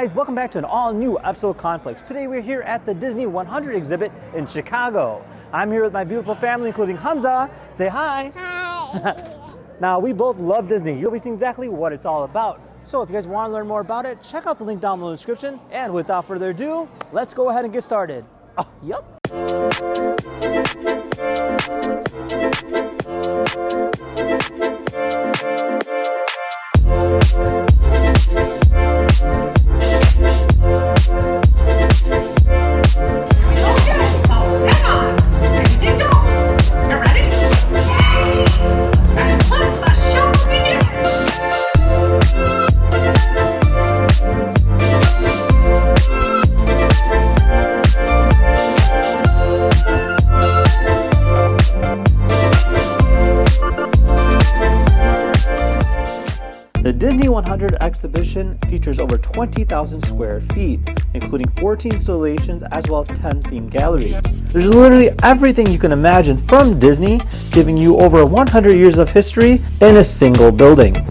guys, welcome back to an all-new episode of Conflicts. Today we're here at the Disney 100 exhibit in Chicago. I'm here with my beautiful family, including Hamza. Say hi. Hi. Now, we both love Disney. You'll be seeing exactly what it's all about. So if you guys want to learn more about it, check out the link down below in the description. And without further ado, let's go ahead and get started. Oh, yep. The Disney 100 exhibition features over 20,000 square feet, including 14 installations as well as 10 themed galleries. There's literally everything you can imagine from Disney, giving you over 100 years of history in a single building.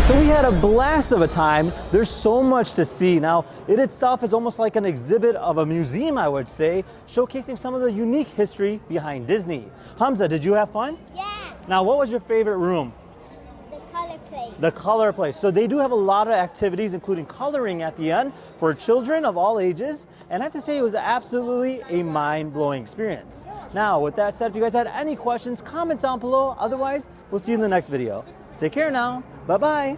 So we had a blast of a time. There's so much to see. Now, it itself is almost like an exhibit of a museum, I would say, showcasing some of the unique history behind Disney. Hamza, did you have fun? Yeah. Now, what was your favorite room? The color place. The color place. So they do have a lot of activities, including coloring at the end for children of all ages. And I have to say, it was absolutely a mind-blowing experience. Now, with that said, if you guys had any questions, comment down below. Otherwise, we'll see you in the next video. Take care now. Bye-bye.